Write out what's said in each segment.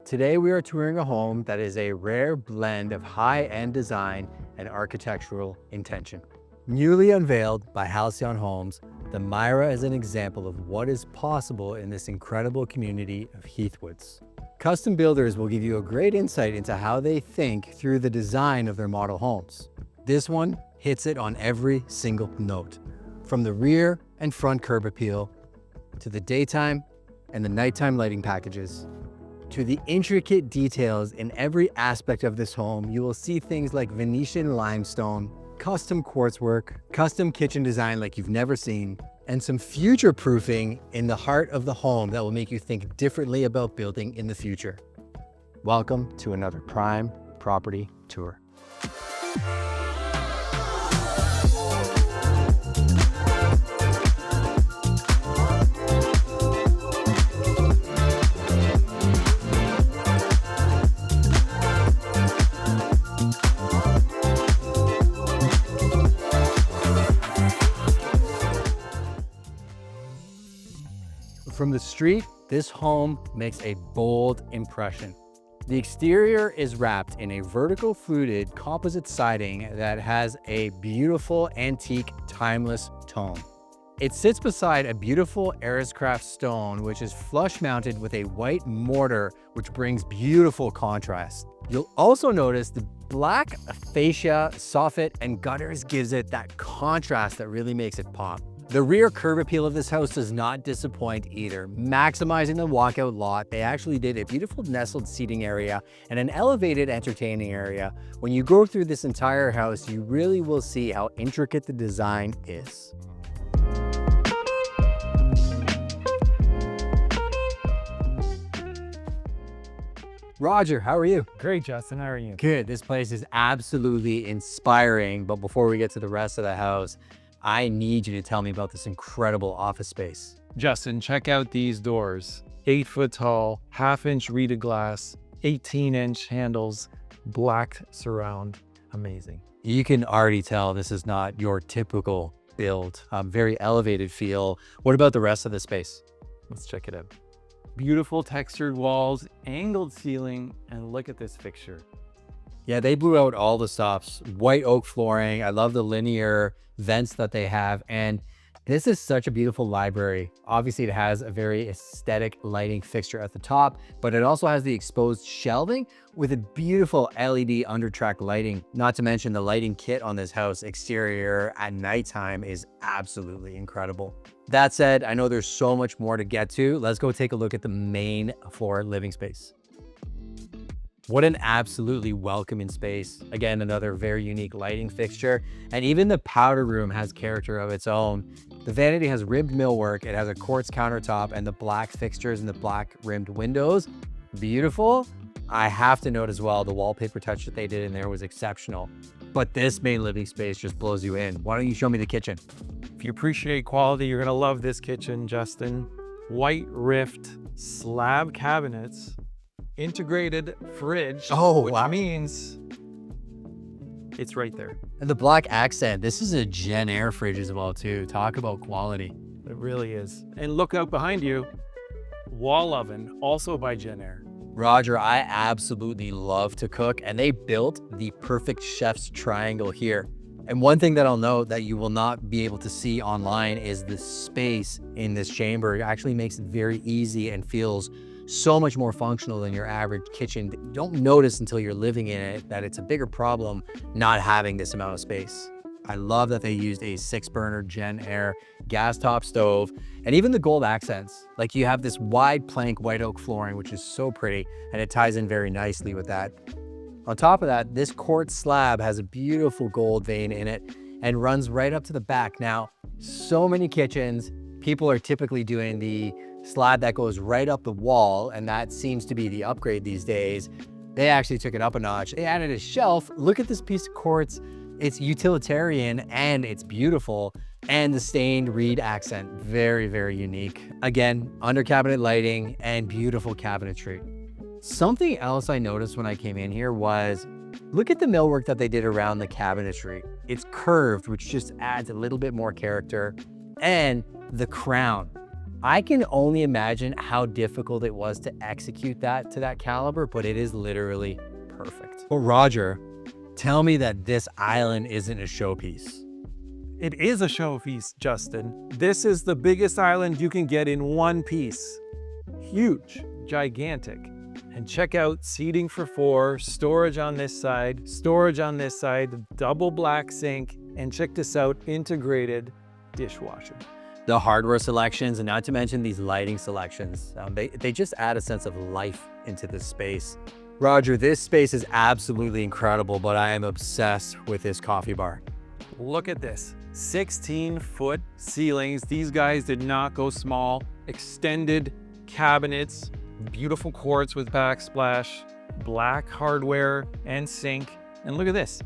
Today we are touring a home that is a rare blend of high-end design and architectural intention. Newly unveiled by Halcyon Homes, the Myra is an example of what is possible in this incredible community of Heath Woods. Custom builders will give you a great insight into how they think through the design of their model homes. This one hits it on every single note, from the rear and front curb appeal, to the daytime and the nighttime lighting packages, to the intricate details in every aspect of this home. You will see things like Venetian limestone, custom quartz work, custom kitchen design like you've never seen, and some future proofing in the heart of the home that will make you think differently about building in the future. Welcome to another Prime Property Tour. From the street, this home makes a bold impression. The exterior is wrapped in a vertical fluted composite siding that has a beautiful antique timeless tone. It sits beside a beautiful Aristocrat stone, which is flush mounted with a white mortar, which brings beautiful contrast. You'll also notice the black fascia, soffit, and gutters gives it that contrast that really makes it pop. The rear curb appeal of this house does not disappoint either. Maximizing the walkout lot, they actually did a beautiful nestled seating area and an elevated entertaining area. When you go through this entire house, you really will see how intricate the design is. Roger, how are you? Great, Justin. How are you? Good. This place is absolutely inspiring. But before we get to the rest of the house, I need you to tell me about this incredible office space. Justin, check out these doors. 8-foot tall, half-inch reeded glass, 18-inch handles, black surround. Amazing. You can already tell this is not your typical build. Very elevated feel. What about the rest of the space? Let's check it out. Beautiful textured walls, angled ceiling, and look at this fixture. Yeah, they blew out all the stops. White oak flooring. I love the linear vents that they have. And this is such a beautiful library. Obviously, it has a very aesthetic lighting fixture at the top, but it also has the exposed shelving with a beautiful LED under-track lighting. Not to mention the lighting kit on this house exterior at nighttime is absolutely incredible. That said, I know there's so much more to get to. Let's go take a look at the main floor living space. What an absolutely welcoming space. Again, another very unique lighting fixture. And even the powder room has character of its own. The vanity has ribbed millwork. It has a quartz countertop and the black fixtures and the black rimmed windows. Beautiful. I have to note as well, the wallpaper touch that they did in there was exceptional. But this main living space just blows you in. Why don't you show me the kitchen? If you appreciate quality, you're gonna love this kitchen, Justin. White rift slab cabinets, integrated fridge, which means it's right there. And the black accent, this is a JennAir fridge as well too. Talk about quality. It really is. And look out behind you, wall oven, also by JennAir. Roger, I absolutely love to cook, and they built the perfect chef's triangle here. And one thing that I'll note that you will not be able to see online is the space in this chamber. It actually makes it very easy and feels so much more functional than your average kitchen. You don't notice until you're living in it that it's a bigger problem not having this amount of space. I love that they used a 6-burner JennAir gas top stove, and even the gold accents. Like, you have this wide plank white oak flooring, which is so pretty, and it ties in very nicely with that. On top of that, this quartz slab has a beautiful gold vein in it and runs right up to the back. Now, so many kitchens, people are typically doing the slab that goes right up the wall, and that seems to be the upgrade these days. They actually took it up a notch. They added a shelf. Look at this piece of quartz. It's utilitarian and it's beautiful. And the stained reed accent, very, very unique. Again, under cabinet lighting and beautiful cabinetry. Something else I noticed when I came in here was, look at the millwork that they did around the cabinetry. It's curved, which just adds a little bit more character. And the crown. I can only imagine how difficult it was to execute that to that caliber, but it is literally perfect. Well, Roger, tell me that this island isn't a showpiece. It is a showpiece, Justin. This is the biggest island you can get in one piece. Huge, gigantic. And check out seating for 4, storage on this side, double black sink, and check this out, integrated dishwasher. The hardware selections, and not to mention these lighting selections, they just add a sense of life into this space. Roger, this space is absolutely incredible, but I am obsessed with this coffee bar. Look at this, 16-foot ceilings. These guys did not go small. Extended cabinets, beautiful quartz with backsplash, black hardware and sink. And look at this,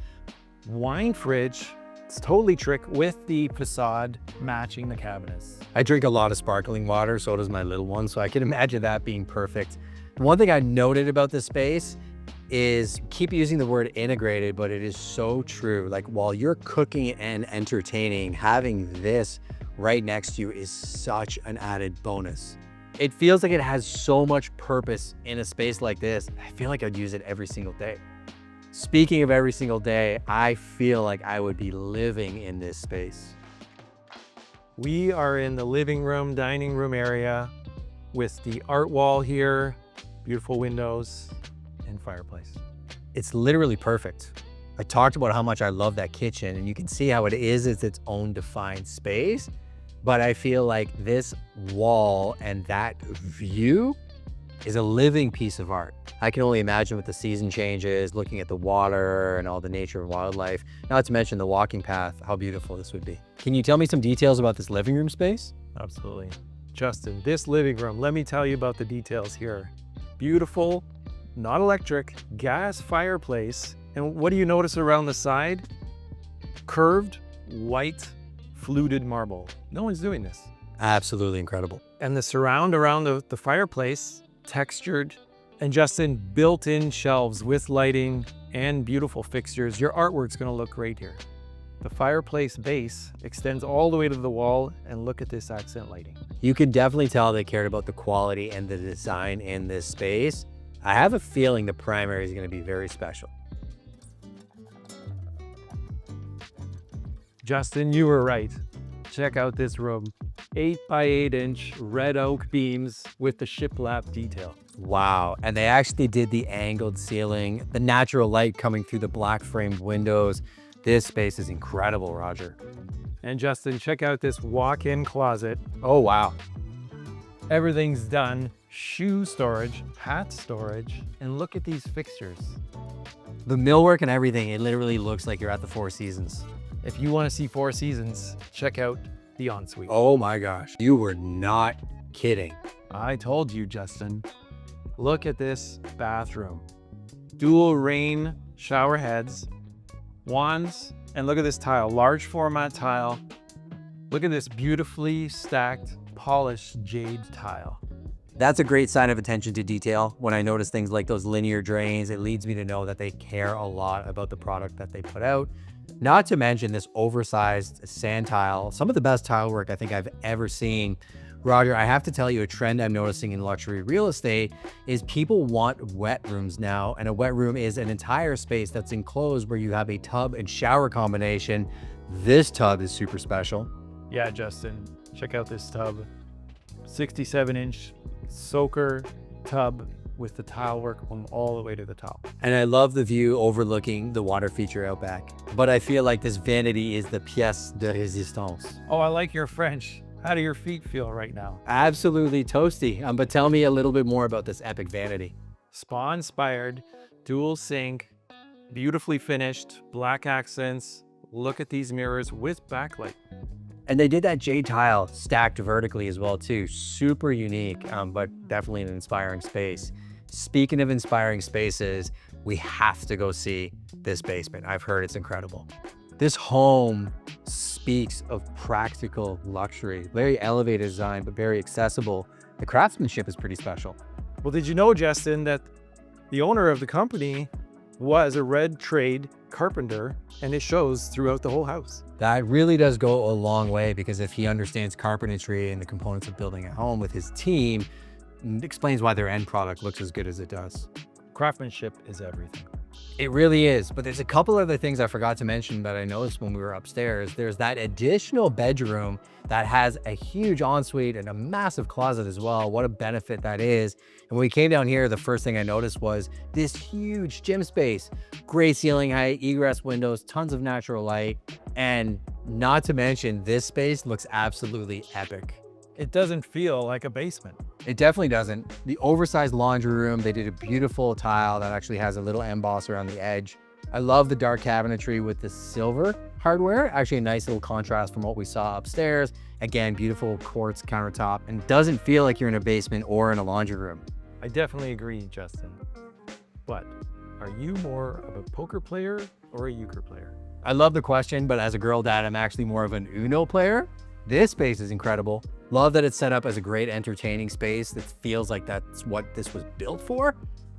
wine fridge. It's totally trick with the facade matching the cabinets. I drink a lot of sparkling water, so does my little one, so I can imagine that being perfect. One thing I noted about this space is, keep using the word integrated, but it is so true. Like, while you're cooking and entertaining, having this right next to you is such an added bonus. It feels like it has so much purpose in a space like this. I feel like I'd use it every single day. Speaking of every single day, I feel like I would be living in this space. We are in the living room, dining room area with the art wall here, beautiful windows and fireplace. It's literally perfect. I talked about how much I love that kitchen, and you can see how it is its own defined space. But I feel like this wall and that view is a living piece of art. I can only imagine with the season changes, looking at the water and all the nature and wildlife, not to mention the walking path, how beautiful this would be. Can you tell me some details about this living room space? Absolutely. Justin, this living room, let me tell you about the details here. Beautiful, not electric, gas fireplace. And what do you notice around the side? Curved, white, fluted marble. No one's doing this. Absolutely incredible. And the surround around the fireplace, textured, and Justin, built-in shelves with lighting and beautiful fixtures. Your artwork's gonna look great here. The fireplace base extends all the way to the wall, and look at this accent lighting. You can definitely tell they cared about the quality and the design in this space. I have a feeling the primary is gonna be very special. Justin, you were right. Check out this room. 8 by 8 inch red oak beams with the shiplap detail. Wow, and they actually did the angled ceiling, the natural light coming through the black framed windows. This space is incredible, Roger. And Justin, check out this walk-in closet. Oh, wow. Everything's done. Shoe storage, hat storage, and look at these fixtures. The millwork and everything, it literally looks like you're at the Four Seasons. If you want to see Four Seasons, check out the ensuite. Oh my gosh, you were not kidding. I told you, Justin. Look at this bathroom. Dual rain shower heads, wands, and look at this tile, large format tile. Look at this beautifully stacked, polished jade tile. That's a great sign of attention to detail. When I notice things like those linear drains, it leads me to know that they care a lot about the product that they put out. Not to mention this oversized sand tile, some of the best tile work I think I've ever seen. Roger, I have to tell you, a trend I'm noticing in luxury real estate is people want wet rooms now, and a wet room is an entire space that's enclosed where you have a tub and shower combination. This tub is super special. Yeah, Justin, check out this tub. 67-inch soaker tub with the tile work going all the way to the top. And I love the view overlooking the water feature out back. But I feel like this vanity is the pièce de résistance. Oh, I like your French. How do your feet feel right now? Absolutely toasty. But tell me a little bit more about this epic vanity. Spa-inspired, dual sink, beautifully finished, black accents. Look at these mirrors with backlight. And they did that jade tile stacked vertically as well too. Super unique, but definitely an inspiring space. Speaking of inspiring spaces, we have to go see this basement. I've heard it's incredible. This home speaks of practical luxury, very elevated design, but very accessible. The craftsmanship is pretty special. Well, did you know, Justin, that the owner of the company was a red trade carpenter, and it shows throughout the whole house. That really does go a long way, because if he understands carpentry and the components of building a home with his team, it explains why their end product looks as good as it does. Craftsmanship is everything. It really is, but there's a couple other things I forgot to mention that I noticed when we were upstairs. There's that additional bedroom that has a huge ensuite and a massive closet as well. What a benefit that is. And when we came down here, the first thing I noticed was this huge gym space, gray ceiling height, egress windows, tons of natural light, and not to mention this space looks absolutely epic. It doesn't feel like a basement. It definitely doesn't. The oversized laundry room, they did a beautiful tile that actually has a little emboss around the edge. I love the dark cabinetry with the silver hardware. Actually a nice little contrast from what we saw upstairs. Again, beautiful quartz countertop, and doesn't feel like you're in a basement or in a laundry room. I definitely agree, Justin. But are you more of a poker player or a euchre player? I love the question, but as a girl dad, I'm actually more of an Uno player. This space is incredible. Love that it's set up as a great entertaining space that feels like that's what this was built for.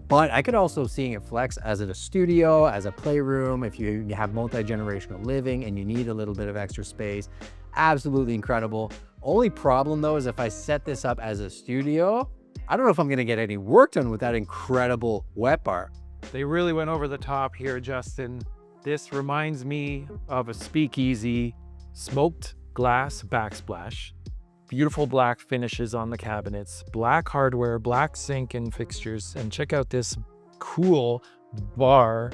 But I could also see it flex as a studio, as a playroom, if you have multi-generational living and you need a little bit of extra space. Absolutely incredible. Only problem though is if I set this up as a studio, I don't know if I'm gonna get any work done with that incredible wet bar. They really went over the top here, Justin. This reminds me of a speakeasy smoked glass backsplash. Beautiful black finishes on the cabinets, black hardware, black sink and fixtures, and check out this cool bar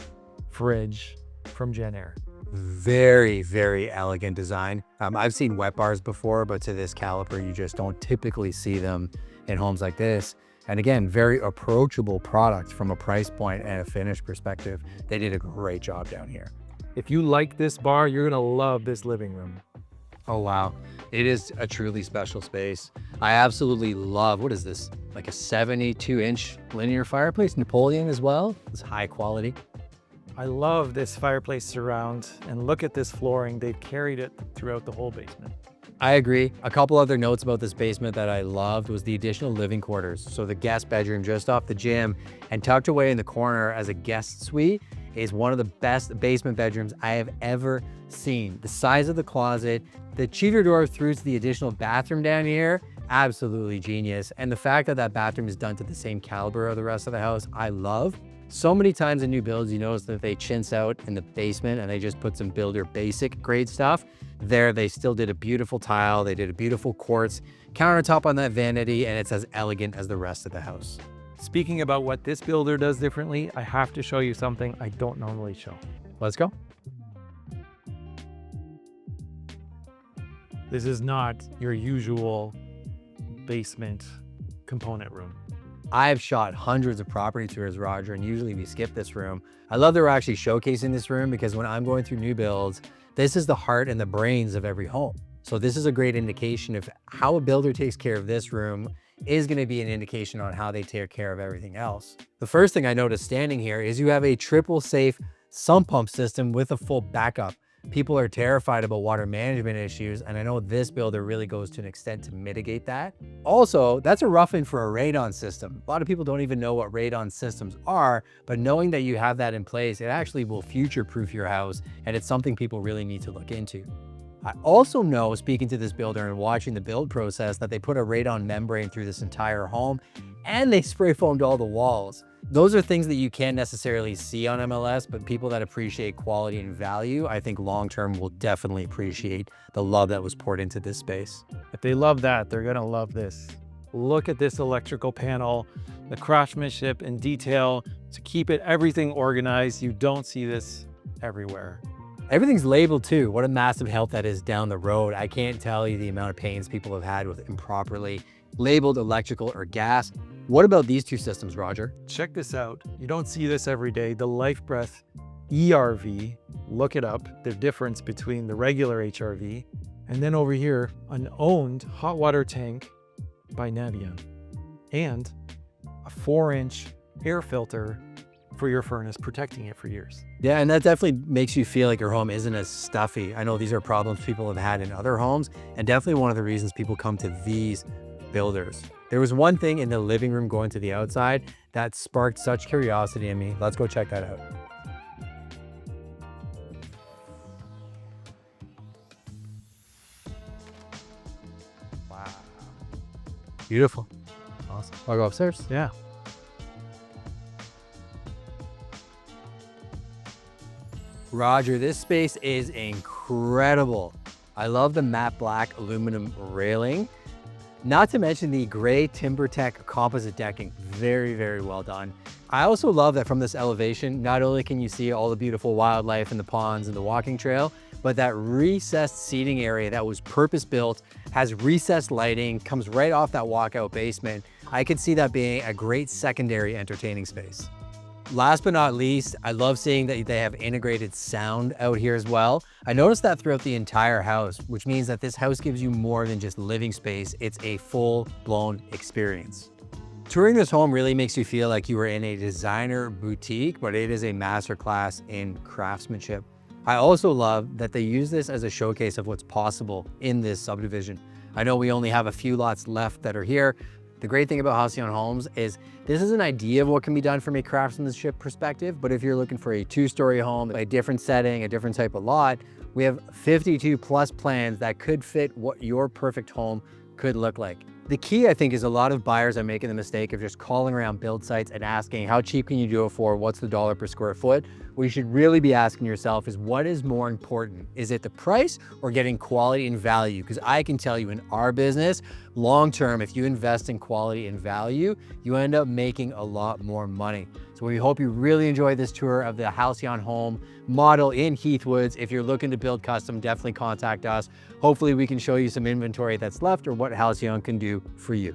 fridge from JennAir. Very, very elegant design. I've seen wet bars before, but to this caliber, you just don't typically see them in homes like this. And again, very approachable product from a price point and a finish perspective. They did a great job down here. If you like this bar, you're gonna love this living room. Oh, wow. It is a truly special space. I absolutely love, what is this? Like a 72-inch linear fireplace, Napoleon as well. It's high quality. I love this fireplace surround, and look at this flooring. They've carried it throughout the whole basement. I agree. A couple other notes about this basement that I loved was the additional living quarters. So the guest bedroom just off the gym and tucked away in the corner as a guest suite is one of the best basement bedrooms I have ever seen. The size of the closet, the cheater door through to the additional bathroom down here, absolutely genius. And the fact that that bathroom is done to the same caliber of the rest of the house, I love. So many times in new builds, you notice that they chintz out in the basement and they just put some builder basic grade stuff. There, they still did a beautiful tile. They did a beautiful quartz countertop on that vanity, and it's as elegant as the rest of the house. Speaking about what this builder does differently, I have to show you something I don't normally show. Let's go. This is not your usual basement component room. I've shot hundreds of property tours, Roger, and usually we skip this room. I love that we're actually showcasing this room because when I'm going through new builds, this is the heart and the brains of every home. So this is a great indication of how a builder takes care of this room is going to be an indication on how they take care of everything else. The first thing I noticed standing here is you have a triple safe sump pump system with a full backup. People are terrified about water management issues, and I know this builder really goes to an extent to mitigate that. Also, that's a rough-in for a radon system. A lot of people don't even know what radon systems are, but knowing that you have that in place, it actually will future-proof your house, and it's something people really need to look into. I also know, speaking to this builder and watching the build process, that they put a radon membrane through this entire home, and they spray foamed all the walls. Those are things that you can't necessarily see on MLS, but people that appreciate quality and value, I think long-term will definitely appreciate the love that was poured into this space. If they love that, they're gonna love this. Look at this electrical panel, the craftsmanship and detail to keep everything organized. You don't see this everywhere. Everything's labeled too. What a massive help that is down the road. I can't tell you the amount of pains people have had with improperly labeled electrical or gas. What about these two systems, Roger? Check this out. You don't see this every day. The Life Breath ERV, look it up, the difference between the regular HRV, and then over here, an owned hot water tank by Napoleon, and a 4-inch air filter for your furnace, protecting it for years. Yeah, and that definitely makes you feel like your home isn't as stuffy. I know these are problems people have had in other homes, and definitely one of the reasons people come to these builders. There was one thing in the living room going to the outside that sparked such curiosity in me. Let's go check that out. Beautiful. Awesome. I'll go upstairs. Yeah. Roger, this space is incredible. I love the matte black aluminum railing, not to mention the gray TimberTech composite decking. Very, very well done. I also love that from this elevation, not only can you see all the beautiful wildlife and the ponds and the walking trail, but that recessed seating area that was purpose-built, has recessed lighting, comes right off that walkout basement. I could see that being a great secondary entertaining space. Last but not least, I love seeing that they have integrated sound out here as well. I noticed that throughout the entire house, which means that this house gives you more than just living space. It's a full-blown experience. Touring this home really makes you feel like you are in a designer boutique, but it is a masterclass in craftsmanship. I also love that they use this as a showcase of what's possible in this subdivision. I know we only have a few lots left that are here. The great thing about Halcyon Homes is this is an idea of what can be done from a craftsmanship perspective, but if you're looking for a 2-story home, a different setting, a different type of lot, we have 52 plus plans that could fit what your perfect home could look like. The key, I think, is a lot of buyers are making the mistake of just calling around build sites and asking, how cheap can you do it for? What's the dollar per square foot? What you should really be asking yourself is, what is more important? Is it the price or getting quality and value? Because I can tell you in our business, long-term, if you invest in quality and value, you end up making a lot more money. So we hope you really enjoyed this tour of the Halcyon home model in Heath Woods. If you're looking to build custom, definitely contact us. Hopefully we can show you some inventory that's left or what Halcyon can do for you.